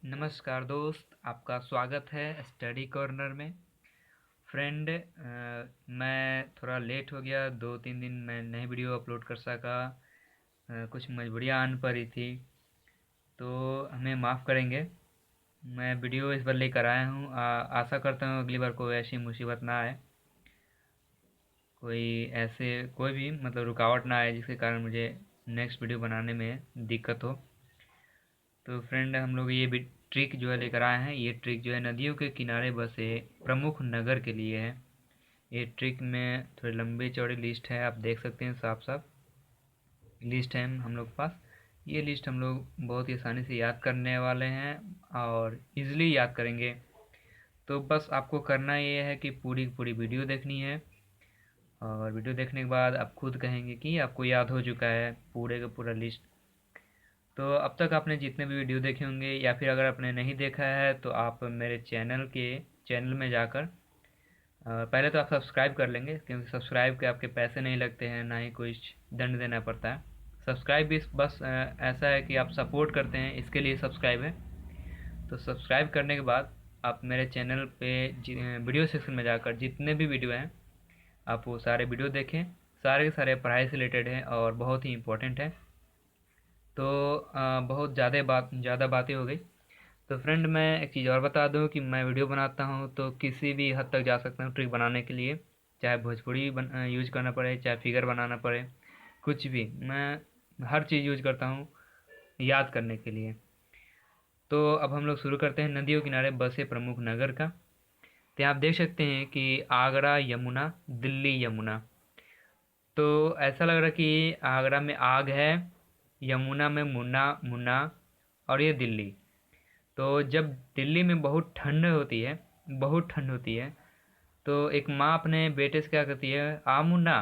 नमस्कार दोस्त, आपका स्वागत है स्टडी कॉर्नर में। फ्रेंड, मैं थोड़ा लेट हो गया, 2-3 दिन मैं नई वीडियो अपलोड कर सका। कुछ मजबूरियाँ आन पड़ी थी, तो हमें माफ़ करेंगे। मैं वीडियो इस बार लेकर आया हूँ। आशा करता हूँ अगली बार कोई ऐसी मुसीबत ना आए, कोई ऐसे कोई भी रुकावट ना आए जिसके कारण मुझे नेक्स्ट वीडियो बनाने में दिक्कत हो। तो फ्रेंड, हम लोग ये भी ट्रिक जो है लेकर आए हैं। ये ट्रिक जो है नदियों के किनारे बसे प्रमुख नगर के लिए है। ये ट्रिक में थोड़ी लंबी चौड़ी लिस्ट है, आप देख सकते हैं। साफ साफ लिस्ट है हम लोग के पास। ये लिस्ट हम लोग बहुत ही आसानी से याद करने वाले हैं और इजीली याद करेंगे। तो बस आपको करना ये है कि पूरी पूरी वीडियो देखनी है, और वीडियो देखने के बाद आप खुद कहेंगे कि आपको याद हो चुका है पूरे का पूरा लिस्ट। तो अब तक आपने जितने भी वीडियो देखे होंगे, या फिर अगर आपने नहीं देखा है तो आप मेरे चैनल में जाकर पहले तो आप सब्सक्राइब कर लेंगे, क्योंकि सब्सक्राइब के आपके पैसे नहीं लगते हैं, ना ही कुछ दंड देना पड़ता है। सब्सक्राइब भी बस ऐसा है कि आप सपोर्ट करते हैं, इसके लिए सब्सक्राइब है। तो सब्सक्राइब करने के बाद आप मेरे चैनल पे वीडियो सेक्शन में जाकर जितने भी वीडियो हैं आप वो सारे वीडियो देखें। सारे के सारे पढ़ाई से रिलेटेड हैं और बहुत ही इम्पोर्टेंट है। तो बहुत ज़्यादा बातें हो गई। तो फ्रेंड, मैं एक चीज़ और बता दूं कि मैं वीडियो बनाता हूं तो किसी भी हद तक जा सकता हूं ट्रिक बनाने के लिए। चाहे भोजपुरी यूज करना पड़े, चाहे फिगर बनाना पड़े, कुछ भी मैं हर चीज़ यूज करता हूं याद करने के लिए। तो अब हम लोग शुरू करते हैं नदियों किनारे बसे प्रमुख नगर का। तो आप देख सकते हैं कि आगरा यमुना, दिल्ली यमुना। तो ऐसा लग रहा है कि आगरा में आग है, यमुना में मुन्ना मुन्ना, और ये दिल्ली। तो जब दिल्ली में बहुत ठंड होती है, बहुत ठंड होती है, तो एक माँ अपने बेटे से क्या कहती है, आ मुन्ना,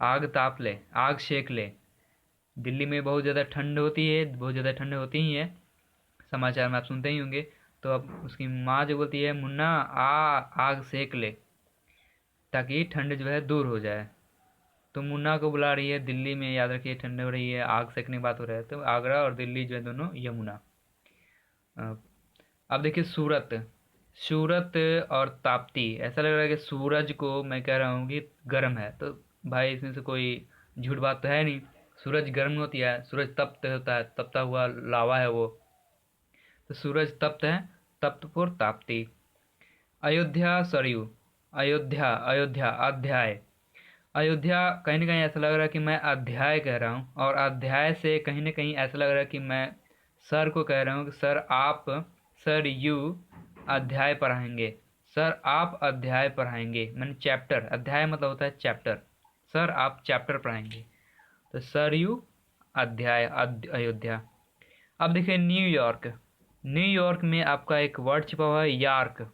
आग ताप ले, आग सेक ले। दिल्ली में बहुत ज़्यादा ठंड होती है, बहुत ज़्यादा ठंड होती ही है, समाचार में आप सुनते ही होंगे। तो अब उसकी माँ जो बोलती है, मुन्ना आ, आग सेक ले, ताकि ठंड जो है दूर हो जाए। तो मुन्ना को बुला रही है दिल्ली में, याद रखिए ठंड हो रही है, आग सेकने की बात हो रहा है। तो आगरा और दिल्ली जो है दोनों यमुना। अब देखिए सूरत, सूरत और ताप्ती। ऐसा लग रहा है कि सूरज को मैं कह रहा हूँ कि गर्म है, तो भाई इसमें से कोई झूठ बात तो है नहीं। सूरज गर्म होती है, सूरज तप्त होता है, तपता हुआ लावा है वो। तो सूरज तप्त है, तप्तपुर ताप्ती। अयोध्या सरयू, अयोध्या अयोध्या अध्याय। अयोध्या, कहीं ना कहीं ऐसा लग रहा है कि मैं अध्याय कह रहा हूँ, और अध्याय से कहीं ना कहीं ऐसा लग रहा है कि मैं सर को कह रहा हूँ कि सर आप, सर यू अध्याय पढ़ाएंगे, सर आप अध्याय पढ़ाएंगे। मैंने चैप्टर, अध्याय मतलब होता है चैप्टर, सर आप चैप्टर पढ़ाएंगे। तो सर यू अध्याय अयोध्या। अब देखिए न्यूयॉर्क, न्यूयॉर्क में आपका एक वर्ड छिपा हुआ है यार्क।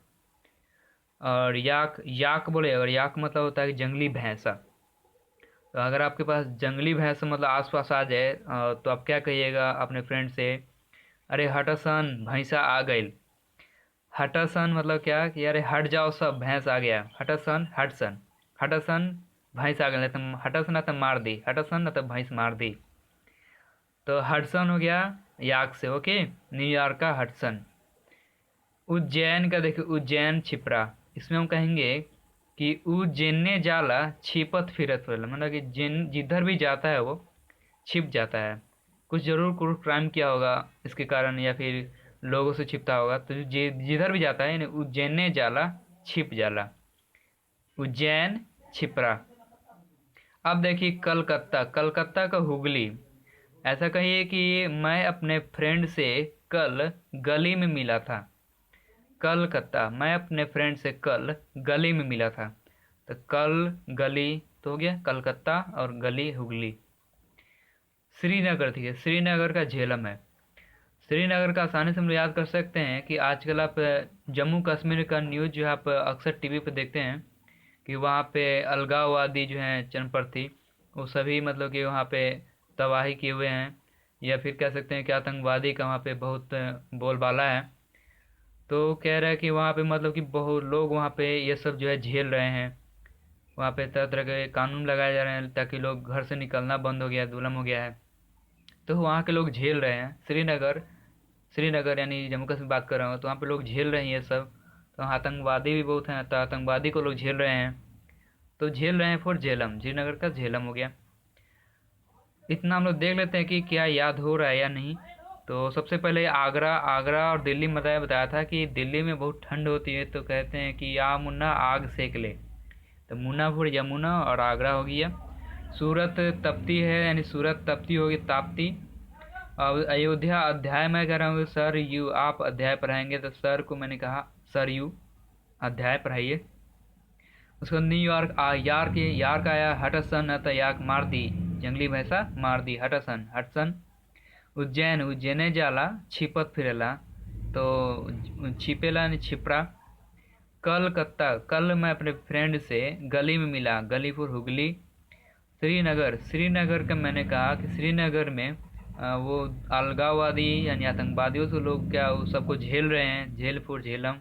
और याक, याक बोले, और याक मतलब होता है कि जंगली भैंसा। तो अगर आपके पास जंगली भैंस आसपास आ जाए, तो आप क्या कहिएगा अपने फ्रेंड से, अरे हटसन भैंसा आ गई। हटसन मतलब क्या कि अरे हट जाओ सब, भैंस आ गया। हटसन, हटसन, हटसन भैंस आ गई, नहीं तो हटसन ना तो मार दी, हटसन ना तो भैंस मार दी। तो हटसन हो गया याक से, ओके। न्यूयॉर्क का हटसन। उज्जैन का देखिए, उज्जैन छिपरा। इसमें हम कहेंगे कि उज्जैने जाला छिपत फिरत रहेला, मतलब कि जिन जिधर भी जाता है वो छिप जाता है। कुछ ज़रूर कुछ क्राइम किया होगा इसके कारण, या फिर लोगों से छिपता होगा। तो जिधर भी जाता है, यानी उज्जैने जाला छिप जाला, उज्जैन छिपरा। अब देखिए कलकत्ता, कलकत्ता का हुगली। ऐसा कहिए कि मैं अपने फ्रेंड से कल गली में मिला था। कलकत्ता, मैं अपने फ्रेंड से कल गली में मिला था। तो कल गली तो हो गया कलकत्ता, और गली हुगली। श्रीनगर, ठीक है, श्रीनगर का झेलम है। श्रीनगर का आसानी से हम लोग याद कर सकते हैं कि आजकल आप जम्मू कश्मीर का न्यूज़ जो है आप अक्सर टीवी पर देखते हैं कि वहाँ पे अलगाववादी जो हैं चरणपंथी, वो सभी कि वहाँ पे तबाही किए हुए हैं, या फिर कह सकते हैं कि आतंकवादी का वहाँ पे बहुत बोलबाला है। तो कह रहा है कि वहाँ पे कि बहुत लोग वहाँ पे ये सब जो है झेल रहे हैं। वहाँ पे तरह तरह के कानून लगाए जा रहे हैं ताकि लोग घर से निकलना बंद हो गया है, जुल्म हो गया है। तो वहाँ के लोग झेल रहे हैं। श्रीनगर श्रीनगर यानी जम्मू कश्मीर बात कर रहा हूँ, तो वहाँ पे लोग झेल रहे हैं ये सब। तो आतंकवादी भी बहुत हैं, तो आतंकवादी को लोग झेल रहे हैं। तो झेल रहे हैं फॉर झेलम, श्रीनगर का झेलम हो गया। इतना हम लोग देख लेते हैं कि क्या याद हो रहा है या नहीं। तो सबसे पहले आगरा, आगरा और दिल्ली में बताया बताया था कि दिल्ली में बहुत ठंड होती है, तो कहते हैं कि या मुन्ना आग सेक ले। तो मुन्ना फॉर यमुना और आगरा हो गया। सूरत तपती है, यानी सूरत तपती होगी, ताप्ती। अब अयोध्या अध्याय मैं कह रहा हूँ सर यू, आप अध्याय पढ़ाएंगे, तो सर को मैंने कहा सर यू अध्याय पढ़ाइए। उसको न्यूयॉर्क यार्क, यार्क आया, हटसन अतः यार्क मार दी, जंगली भैंसा मार दी, हटसन हटसन। उज्जैन उज्जैने जाला, छिपत फिरेला, तो छिपेला यानी छिपरा। कलकत्ता, कल मैं अपने फ्रेंड से गली में मिला, गली फॉर हुगली। श्रीनगर, श्रीनगर का मैंने कहा कि श्रीनगर में वो अलगाववादी यानी आतंकवादियों से लोग क्या वो सबको झेल रहे हैं, झेल फॉर झेलम।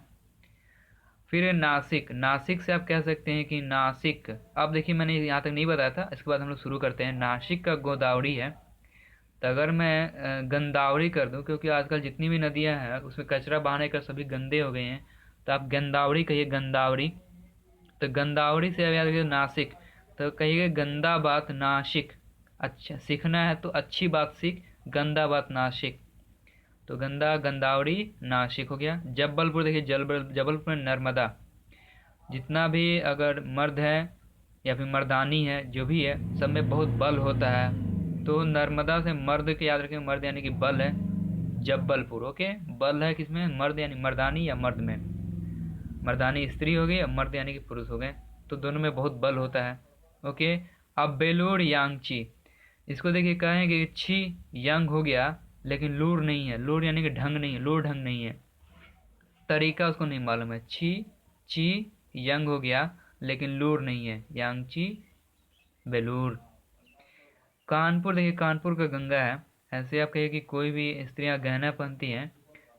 फिर नासिक, नासिक से आप कह सकते हैं कि नासिक। अब देखिए मैंने यहाँ तक नहीं बताया था, इसके बाद हम लोग शुरू करते हैं। नासिक का गोदावरी है। तो अगर मैं गंदावरी कर दूं, क्योंकि आजकल जितनी भी नदियां हैं उसमें कचरा बहाने कर सभी गंदे हो गए हैं, तो आप गंदावरी कहिए, गंदावरी। तो गंदावरी से अब याद रखिए नासिक, तो कहिए गंदा बात नासिक। अच्छा सीखना है तो अच्छी बात सीख, गंदा बात नासिक। तो गंदा गंदावरी नासिक हो गया। जबलपुर देखिए, जबलपुर में नर्मदा। जितना भी अगर मर्द है या फिर मर्दानी है, जो भी है, सब में बहुत बल होता है। तो नर्मदा से मर्द के याद रखें, मर्द यानी कि बल है, जबलपुर। ओके, बल है किसमें, मर्द यानी मर्दानी या मर्द में। मर्दानी स्त्री हो गई, मर्द यानी कि पुरुष हो गए, तो दोनों में बहुत बल होता है। ओके। अब बेलूर यांगची, इसको देखिए कहें कि छी यंग हो गया, लेकिन लूर नहीं है, लूर यानी कि ढंग नहीं है, लूर ढंग नहीं है, तरीका उसको नहीं मालूम है। छी ची यंग हो गया, लेकिन लूर नहीं है, यांगची बेलूर। कानपुर देखिए, कानपुर का गंगा है। ऐसे आप कहिए कि कोई भी स्त्रियां गहना पहनती हैं,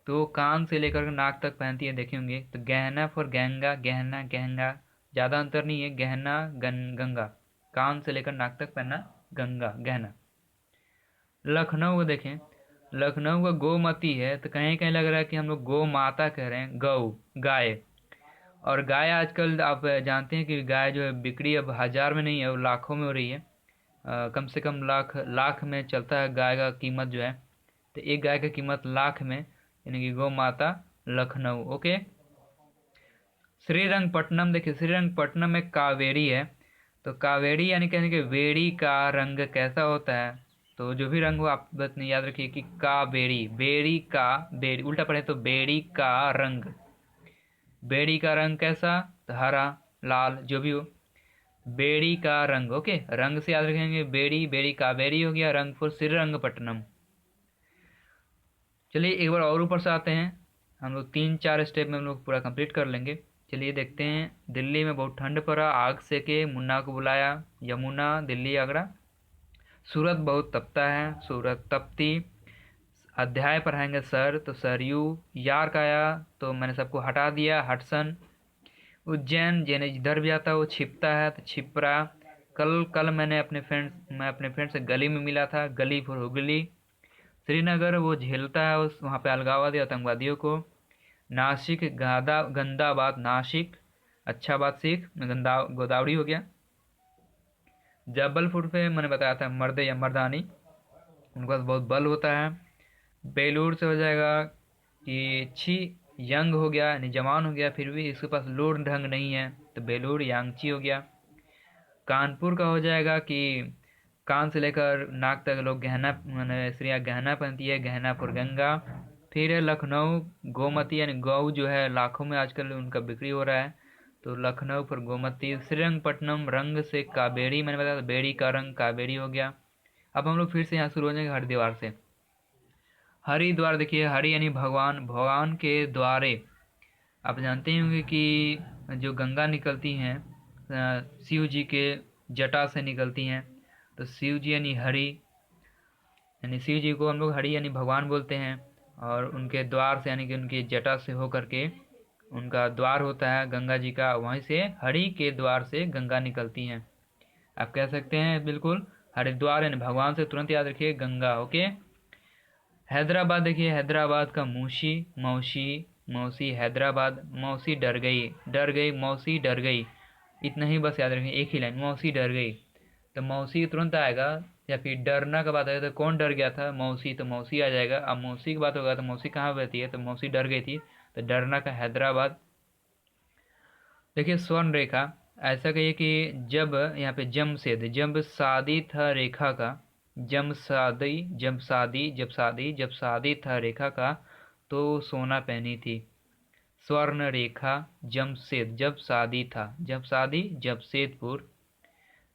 तो कान से लेकर नाक तक पहनती है, देखे होंगे। तो गहना फॉर गहंगा, गहना गहंगा, ज़्यादा अंतर नहीं है, गहना गंगा, कान से लेकर नाक तक पहनना, गंगा गहना। लखनऊ को देखें, लखनऊ का गोमती है, तो कहीं कहीं लग रहा है कि हम लोग गौ माता कह रहे हैं, गौ गाय। और गाय आजकल आप जानते हैं कि गाय जो है बिक्री अब 1000 में नहीं है, वो लाखों में हो रही है। कम से कम लाख लाख में चलता है गाय का कीमत जो है। तो एक गाय की कीमत लाख में, यानी कि गौ माता लखनऊ। ओके। श्रीरंगपट्टनम देखिए, श्रीरंगपट्टनम में कावेरी है। तो कावेरी यानी कहने के वेड़ी का रंग कैसा होता है, तो जो भी रंग हो आप बस याद रखिए कि कावेरी, बेड़ी का, बेड़ी उल्टा पढ़े तो बेड़ी का रंग, बेड़ी का रंग कैसा, तो हरा लाल जो भी हो, बेड़ी का रंग। ओके, रंग से याद रखेंगे, बेड़ी, बेड़ी कावेरी हो गया, रंग फॉर श्रीरंगपट्टनम। चलिए एक बार और ऊपर से आते हैं, हम लोग 3-4 स्टेप में हम लोग पूरा कंप्लीट कर लेंगे। चलिए देखते हैं। दिल्ली में बहुत ठंड पड़ा, आग से के मुन्ना को बुलाया, यमुना दिल्ली आगरा। सूरत बहुत तपता है, सूरत तपती। अध्याय पढ़ाएंगे सर, तो सरयू। यार्क आया, तो मैंने सबको हटा दिया, हटसन। उज्जैन, जैन जिधर भी आता है वो छिपता है, तो छिपरा। कल कल मैं अपने फ्रेंड से गली में मिला था, गली फॉर हुगली। श्रीनगर वो झेलता है उस वहाँ पे अलगाववादी आतंकवादियों को। नासिक गंदा बात नासिक, अच्छा बात सीख, गंदा गोदावरी हो गया। जबलपुर पे मैंने बताया था मर्द या मर्दानी, उनके पास बहुत बल होता है। बेलूर से हो जाएगा कि छी यंग हो गया, यानी जवान हो गया, फिर भी इसके पास लूर ढंग नहीं है, तो बेलूर यांगची हो गया। कानपुर का हो जाएगा कि कान से लेकर नाक तक लोग गहना, मैंने स्त्रियाँ गहना पहनती है, गहना पर गंगा। फिर है लखनऊ, गोमती यानी गौ जो है लाखों में आजकल उनका बिक्री हो रहा है, तो लखनऊ पर गोमती। श्रीरंगपट्टनम रंग से कावेरी, मैंने बताया बेड़ी का रंग कावेरी हो गया। अब हम लोग फिर से यहाँ शुरू हो जाएंगे हरिद्वार से। हरिद्वार देखिए, हरि यानी भगवान, भगवान के द्वारे। आप जानते होंगे कि जो गंगा निकलती हैं शिव जी के जटा से निकलती हैं, तो शिव जी यानी हरि, यानी शिव जी को हम लोग हरि यानी भगवान बोलते हैं। और उनके द्वार से यानी कि उनकी जटा से होकर के उनका द्वार होता है गंगा जी का, वहीं से हरि के द्वार से गंगा निकलती हैं। आप कह सकते हैं बिल्कुल, हरिद्वार यानी भगवान से तुरंत याद रखिए गंगा। ओके। हैदराबाद देखिए, हैदराबाद का मूशी, मौसी, मौसी हैदराबाद, मौसी डर गई मौसी डर गई। इतना ही बस याद रखें, एक ही लाइन, मौसी डर गई। तो मौसी तुरंत आएगा। या फिर डरना का बात आएगा तो कौन डर गया था, मौसी, तो मौसी आ जाएगा। अब मौसी की बात होगा तो मौसी कहाँ रहती है, तो मौसी डर गई थी, तो डरना का हैदराबाद। देखिए स्वर्ण रेखा, ऐसा कहिए कि जब, यहाँ पे जमशेद, जब शादी था रेखा का, जब शादी था रेखा का, तो सोना पहनी थी। स्वर्ण रेखा, जमशेद, जब शादी था, जब शादी जमशेदपुर,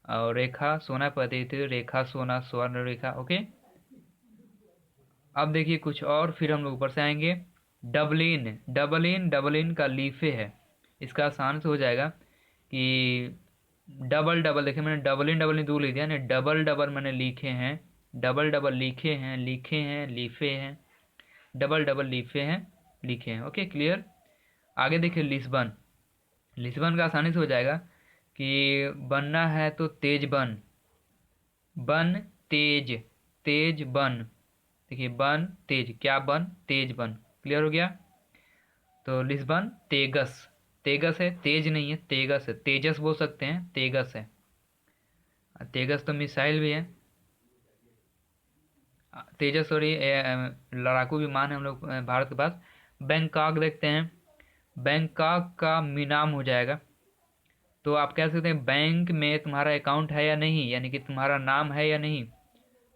और रेखा सोना पहनी थी, रेखा सोना, स्वर्ण रेखा। ओके। अब देखिए कुछ और, फिर हम लोग ऊपर से आएंगे। डबलिन, डबलिन का लीफे है। इसका आसान से हो जाएगा कि डबल डबल, देखिए मैंने डबल इन दो लिख दिया ना, डबल डबल मैंने लिखे हैं, डबल डबल लिखे हैं, लीफे हैं, डबल डबल लीफे हैं, लिखे हैं। Okay, clear. आगे देखिए लिस्बन, लिस्बन का आसानी से हो जाएगा कि बनना है तो तेज बन, बन तेज, तेज बन। देखिए बन तेज, क्या बन, तेज बन। क्लियर हो गया। तो लिस्बन तेगस, तेगस है, तेज नहीं है, तेगस है, तेजस बोल सकते हैं, तेगस है। तेजस तो मिसाइल भी है, तेजस और ये लड़ाकू विमान है हम लोग भारत के पास। बैंकॉक देखते हैं, बैंकॉक का मीनाम हो जाएगा। तो आप कह सकते हैं बैंक में तुम्हारा अकाउंट है या नहीं, यानी कि तुम्हारा नाम है या नहीं।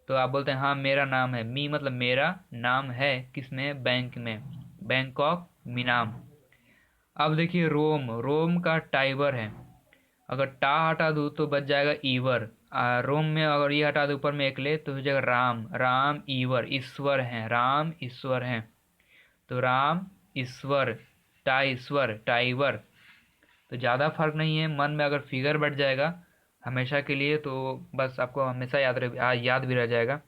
तो आप बोलते हैं हाँ मेरा नाम है, मी मतलब मेरा नाम है, किसमें, बैंक में, बैंकॉक मीनाम। अब देखिए रोम, रोम का टाइबर है। अगर टा हटा दूँ तो बच जाएगा ईवर। रोम में अगर ये हटा दो ऊपर में एक ले तो हो जाएगा राम, राम ईवर, ईश्वर हैं, राम ईश्वर हैं। तो राम ईश्वर, ईश्वर टाइवर। तो ज़्यादा फर्क नहीं है, मन में अगर फिगर बैठ जाएगा हमेशा के लिए तो बस आपको हमेशा याद भी रह जाएगा।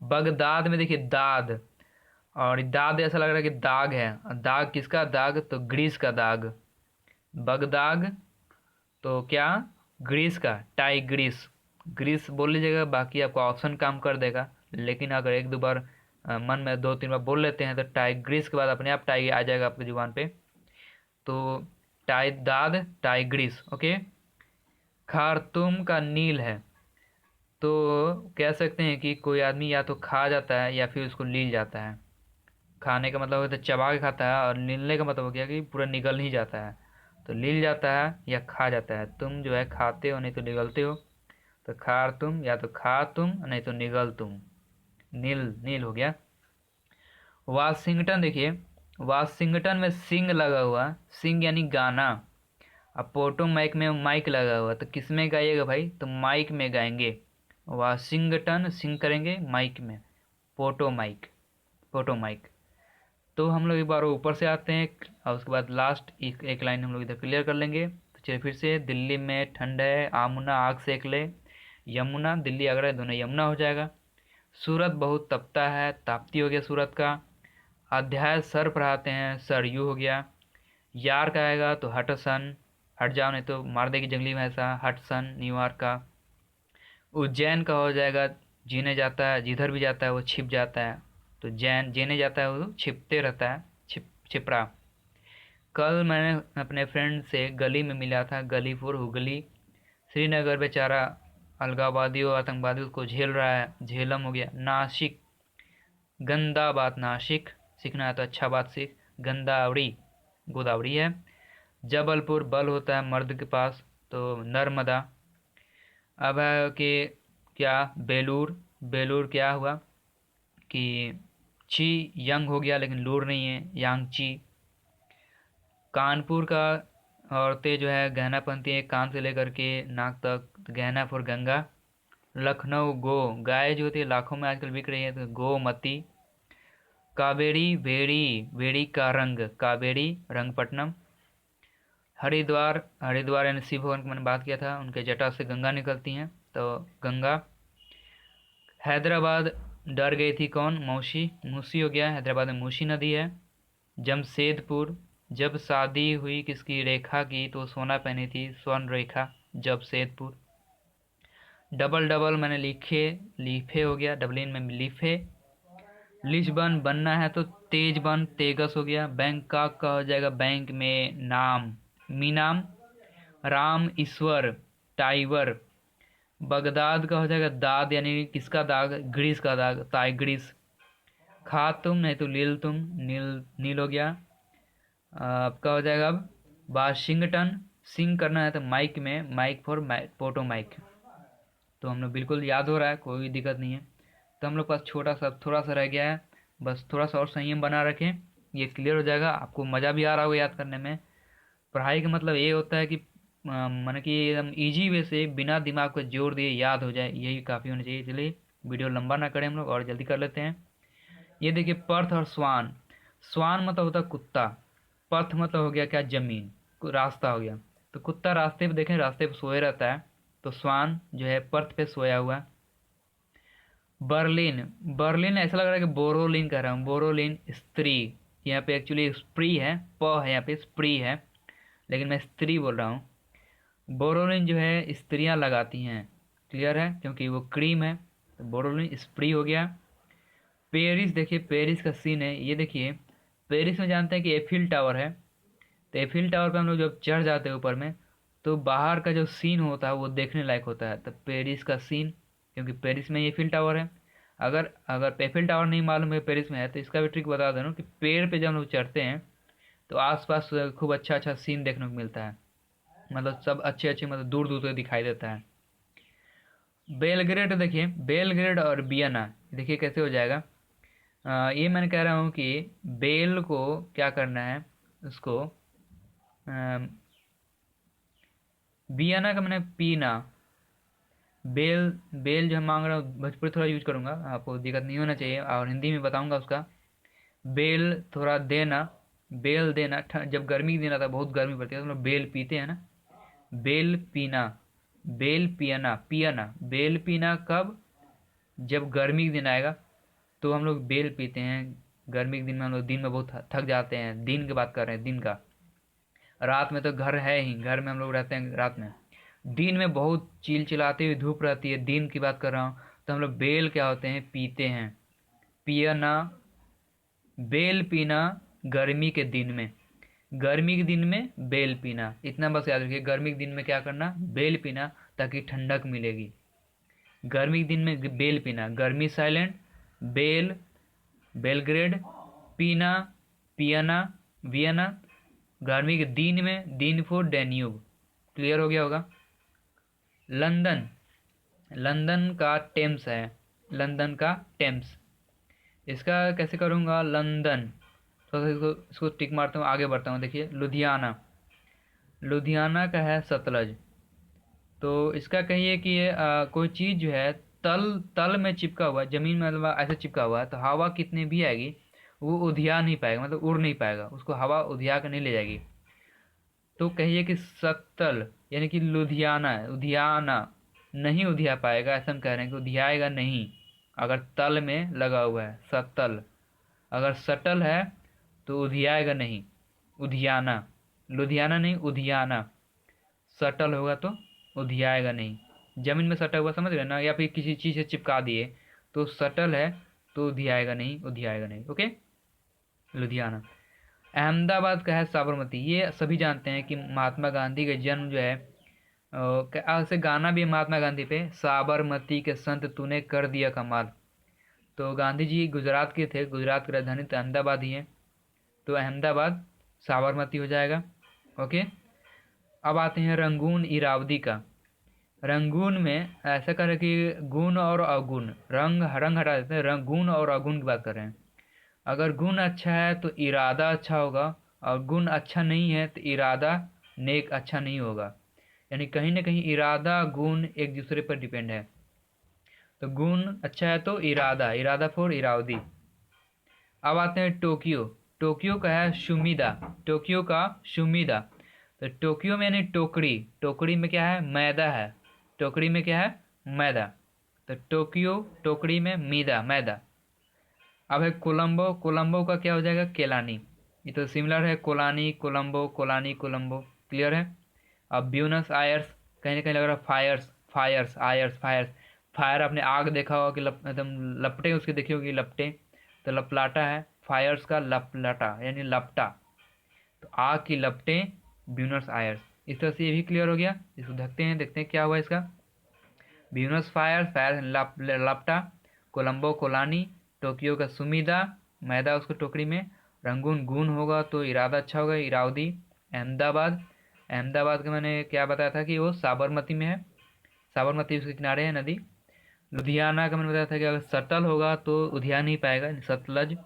बगदाद में देखिए दाद, और दाद ऐसा लग रहा है कि दाग है, दाग किसका दाग, तो ग्रीस का दाग। बगदाद तो क्या, ग्रीस का, टाइग्रीस, ग्रीस बोल लीजिएगा, बाकी आपका ऑप्शन काम कर देगा। लेकिन अगर एक दो बार मन में दो तीन बार बोल लेते हैं तो टाइग्रीस के बाद अपने आप टाई आ जाएगा आपकी जुबान पे। तो दाद टाइग्रीस। ओके। खार्तूम का नील है। तो कह सकते हैं कि कोई आदमी या तो खा जाता है या फिर उसको लील जाता है। खाने का मतलब होता है चबा के खाता है, और लीलने का मतलब हो गया कि पूरा निगल ही जाता है। तो लील जाता है या खा जाता है, तुम जो है खाते हो नहीं तो निगलते हो। तो खार तुम, या तो खा तुम नहीं तो निगल तुम, नील, नील हो गया। वाशिंगटन देखिए, वाशिंगटन में सिंग लगा हुआ, सिंग यानी गाना। अब पोटो माइक में माइक लगा हुआ, तो किस में गाइएगा भाई, तो माइक में गाएंगे। वाशिंगटन सिंग करेंगे माइक में, पोटो माइक, पोटो माइक। तो हम लोग एक बार ऊपर से आते हैं और उसके बाद लास्ट एक लाइन हम लोग इधर क्लियर कर लेंगे। तो चलिए फिर से, दिल्ली में ठंड है, आमुना आग सेक ले, यमुना, दिल्ली आगरा दोनों यमुना हो जाएगा। सूरत बहुत तपता है, ताप्ती हो गया सूरत का। अध्याय सर पढ़ाते हैं, सरयू हो गया। यार का आएगा तो हटसन, हट जाओ नहीं तो मार देगी जंगली भैंसा, हटसन न्यूयॉर्क का। उज्जैन का हो जाएगा, जीने जाता है, जिधर भी जाता है वो छिप जाता है। तो जैन, जीने जाता है वो छिपते रहता है, छिपरा। कल मैंने अपने फ्रेंड से गली में मिला था, गलीपुर हुगली। श्रीनगर बेचारा अलगाववादी और आतंकवादी उसको झेल रहा है, झेलम हो गया। नासिक, गंदा बात नासिक, सीखना है तो अच्छा बात सीख। गंदावड़ी, गोदावरी है। जबलपुर बल होता है मर्द के पास, तो नर्मदा। अब है कि क्या, बेलूर, बेलूर क्या हुआ कि ची यंग हो गया लेकिन लूर नहीं है, यांगची। कानपुर का औरतें जो है गहना पहनती हैं कान से लेकर के नाक तक, तो गहना फॉर गंगा। लखनऊ गो, गाय जो होती है लाखों में आजकल बिक रही है, तो गोमती। कावेरी भेड़ी, भेड़ी का रंग, कावेरी रंगपट्टनम। हरिद्वार, हरिद्वार यानी शिव भगवान की मैंने बात किया था, उनके जटा से गंगा निकलती हैं, तो गंगा। हैदराबाद डर गई थी कौन, मौसी, मूसी हो गया, हैदराबाद में मूसी नदी है। जमशेदपुर, जब शादी हुई किसकी, रेखा की, तो सोना पहनी थी, स्वर्ण रेखा, जमशेदपुर। डबल डबल मैंने लिखे, लीफे हो गया, डबलिन में लीफे। लिस्बन बनना है तो तेजबन, तेगस हो गया। बैंकॉक का हो जाएगा बैंक में नाम, मीनाम। राम ईश्वर, टाइवर। बगदाद का हो जाएगा दाद, यानी किसका दाग, ग्रीस का दाग, ताइग्रिस। खातुम नहीं तो लील तुम, नील नील हो गया। आपका हो जाएगा अब वाशिंगटन। सिंग करना है तो माइक में, माइक फॉर फोटो माइक। तो हम लोग बिल्कुल याद हो रहा है, कोई दिक्कत नहीं है। तो हम लोग पास छोटा सा थोड़ा सा रह गया है, बस थोड़ा सा और संयम बना रखें, ये क्लियर हो जाएगा। आपको मज़ा भी आ रहा होगा याद करने में। पढ़ाई का मतलब ये होता है कि मन कि एकदम इजी वे से बिना दिमाग को जोर दिए याद हो जाए, यही काफ़ी होना चाहिए। चलिए वीडियो लंबा ना करें हम लोग और जल्दी कर लेते हैं। ये देखिए पर्थ और स्वान। स्वान मतलब होता है कुत्ता, पर्थ मतलब हो गया क्या, जमीन, रास्ता हो गया। तो कुत्ता रास्ते पे, देखें रास्ते पे सोए रहता है, तो स्वान जो है पर्थ पे सोया हुआ है। बर्लिन, बर्लिन ऐसा लग रहा है कि बोरोलिन कह रहा हूँ, बोरोलिन स्त्री। यहाँ पे एक्चुअली स्प्री है, प है यहाँ पे, स्प्री है, लेकिन मैं स्त्री बोल रहा हूँ। बोरोलिन जो है स्त्रियाँ लगाती हैं, क्लियर है, क्योंकि वो क्रीम है। तो बोरोलिन स्प्री हो गया। पेरिस, देखिए पेरिस का सीन है ये, देखिए पेरिस में जानते हैं कि एफिल टावर है। तो एफिल टावर पे हम लोग जब चढ़ जाते हैं ऊपर में, तो बाहर का जो सीन होता है वो देखने लायक होता है। तो पेरिस का सीन, क्योंकि पेरिस में एफिल टावर है। अगर अगर एफिल टावर नहीं मालूम है पेरिस में है, तो इसका भी ट्रिक बता दे रहा हूँ कि पेड़ पे जब हम लोग चढ़ते हैं तो आसपास खूब अच्छा अच्छा सीन देखने को मिलता है, मतलब सब अच्छे अच्छे, मतलब दूर दूर तक दिखाई देता है। बेलग्रेड, देखिए बेलग्रेड और बियना, देखिए कैसे हो जाएगा। ये मैंने कह रहा हूँ कि बेल को क्या करना है, उसको बियना का मैंने पीना। बेल, बेल जो हम मांग रहा हूँ, भोजपुरी थोड़ा यूज करूँगा, आपको दिक्कत नहीं होना चाहिए, और हिंदी में बताऊँगा उसका। बेल थोड़ा देना, बेल देना, जब गर्मी के दिन आता है, बहुत गर्मी पड़ती है, तो हम लोग बेल पीते हैं ना। बेल पीना, बेल पियना, पियना, बेल पीना कब, जब गर्मी के दिन आएगा तो हम लोग बेल पीते हैं। गर्मी के दिन में हम लोग दिन में बहुत थक जाते हैं, दिन की बात कर रहे हैं, दिन का। रात में तो घर है ही, घर में हम लोग रहते हैं रात में। दिन में बहुत चिलचिलाती हुई धूप रहती है, दिन की बात कर रहा हूँ, तो हम लोग बेल क्या होते हैं, पीते हैं। पियना, बेल पीना गर्मी के दिन में, गर्मी के दिन में बेल पीना, इतना बस याद रखिए। गर्मी के दिन में क्या करना, बेल पीना, ताकि ठंडक मिलेगी। गर्मी के दिन में बेल पीना, गर्मी साइलेंट, बेल, बेलग्रेड, पीना, पियना, वियना। गर्मी के दिन में, दिन फॉर डेन्यूब, क्लियर हो गया होगा। लंदन, लंदन का टेम्स है, लंदन का टेम्स। इसका कैसे करूँगा, लंदन, तो इसको टिक मारता हूँ, आगे बढ़ता हूँ। देखिए लुधियाना, लुधियाना का है सतलज। तो इसका कहिए कि कोई चीज़ जो है तल, तल में चिपका हुआ है, जमीन में मतलब ऐसे चिपका हुआ है, तो हवा कितनी भी आएगी वो उधिया नहीं पाएगा, मतलब उड़ नहीं पाएगा, उसको हवा उधिया कर नहीं ले जाएगी। तो कहिए कि सत्तल, यानी कि लुधियाना है, उधियाना नहीं उधिया पाएगा, ऐसा हम कह रहे हैं कि उधियाएगा नहीं, अगर तल में लगा हुआ है, सत्तल। अगर सटल है तो उधियाएगा नहीं, उधियाना। लुधियाना नहीं, उधियाना। सटल होगा तो उधियाएगा नहीं, जमीन में सटा हुआ समझ गए ना, या फिर किसी चीज़ से चिपका दिए, तो सटल है तो उधियाएगा नहीं, उधियाएगा नहीं। ओके, लुधियाना। अहमदाबाद का है साबरमती। ये सभी जानते हैं कि महात्मा गांधी का जन्म जो है, ऐसे गाना भी है महात्मा गांधी पे, साबरमती के संत तूने कर दिया कमाल। तो गांधी जी गुजरात के थे, गुजरात की राजधानी तो अहमदाबाद ही है, तो अहमदाबाद साबरमती हो जाएगा। ओके, अब आते हैं रंगून इरावदी का। रंगून में ऐसा करें कि गुण और अवगुण, रंग रंग हटा देते हैं, रंग गुण और अवगुण की बात कर रहे हैं। अगर गुण अच्छा है तो इरादा अच्छा होगा, और गुण अच्छा नहीं है तो इरादा नेक अच्छा नहीं होगा। यानी कहीं ना कहीं इरादा गुण एक दूसरे पर डिपेंड है। तो गुण अच्छा है तो इरादा, इरादा फॉर इरावदी। अब आते हैं टोक्यो। टोक्यो का है शुमिदा, टोक्यो का शुमिदा। तो टोक्यो में यानी टोकरी, टोकरी में क्या है, मैदा है, टोकरी में क्या है, मैदा। तो टोक्यो, टोकरी में मीदा, मैदा। अब है कोलंबो, कोलंबो का क्या हो जाएगा, केलानी। ये तो सिमिलर है, कोलानी कोलंबो, कोलानी कोलंबो, क्लियर है। अब ब्यूनस आयर्स, कहीं ना कहीं लग रहा है फायर्स, फायर्स आयर्स, फायर्स। फायर आपने आग देखा होगा कि एकदम लपटे उसके देखी होगी, लपटे। तो लपलाटा है, फायर्स का लपलाटा यानी लपटा, तो आग की लपटें, ब्यूनस आयर्स। इस तरह से ये भी क्लियर हो गया। इसको ढकते हैं, देखते हैं क्या हुआ इसका। ब्यूनस फायर, फायर लपटा, कोलंबो कोलानी, टोक्यो का सुमिदा, मैदा उसको टोकरी में, रंगून गुण होगा तो इरादा अच्छा होगा, इरावदी। अहमदाबाद, अहमदाबाद का मैंने क्या बताया था कि वो साबरमती में है, साबरमती उसके किनारे है नदी। लुधियाना का मैंने बताया था कि अगर सटल होगा तो उधियान ही पाएगा, सतलज।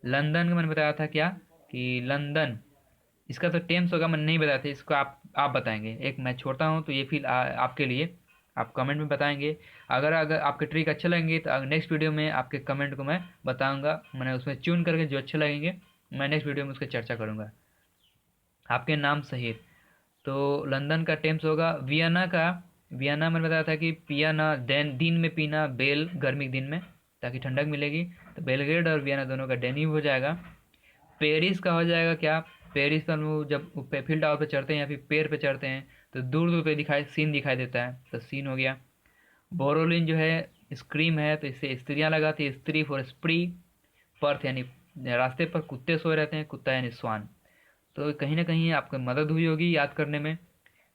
लंदन का मैंने बताया था क्या, कि लंदन, इसका तो टेम्स होगा, मैंने नहीं बताया था, इसको आप बताएंगे। एक मैं छोड़ता हूँ, तो ये फील आपके लिए, आप कमेंट में बताएंगे। अगर अगर आपके ट्रिक अच्छे लगेंगे तो नेक्स्ट वीडियो में आपके कमेंट को मैं बताऊंगा, मैंने उसमें चुन करके जो अच्छे लगेंगे मैं नेक्स्ट वीडियो में उसकी चर्चा करूंगा। आपके नाम सहित। तो लंदन का टेम्स होगा। वियना का, वियना मैंने बताया था कि पियाना दिन में पीना, बेल गर्मी के दिन में ताकि ठंडक मिलेगी, तो बेलग्रेड और वियना दोनों का डेन्यूब हो जाएगा। पेरिस का हो जाएगा क्या, पेरिस पर हम लोग जब फील्ड टावर पे चढ़ते हैं या फिर पेड़ पे चढ़ते हैं तो दूर दूर पे सीन दिखाई देता है, तो सीन हो गया। बोरोलिन जो है स्क्रीम है, तो इससे स्त्रियां लगाती है, स्त्री फॉर स्प्री। पर्थ यानी रास्ते पर कुत्ते सोए रहते हैं, कुत्ता यानी स्वान। तो कहीं ना कहीं आपको मदद हुई होगी याद करने में।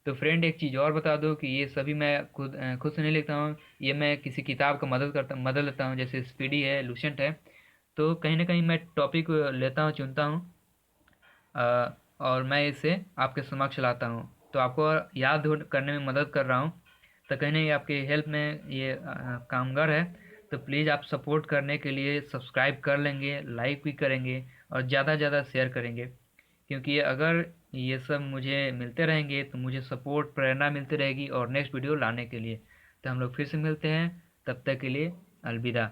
तो फ्रेंड एक चीज़ और बता दो कि ये सभी मैं खुद से नहीं लिखता हूँ, ये मैं किसी किताब का मदद लेता हूँ, जैसे स्पीडी है, लूसेंट है। तो कहीं ना कहीं मैं टॉपिक लेता हूँ, चुनता हूँ, और मैं इसे आपके समक्ष लाता हूँ, तो आपको करने में मदद कर रहा हूँ। तो कहीं नहीं आपकी हेल्प में ये कामगार है। तो प्लीज़ आप सपोर्ट करने के लिए सब्सक्राइब कर लेंगे, लाइक भी करेंगे और ज़्यादा से ज़्यादा शेयर करेंगे, क्योंकि अगर ये सब मुझे मिलते रहेंगे तो मुझे सपोर्ट, प्रेरणा मिलती रहेगी और नेक्स्ट वीडियो लाने के लिए। तो हम लोग फिर से मिलते हैं, तब तक के लिए अलविदा।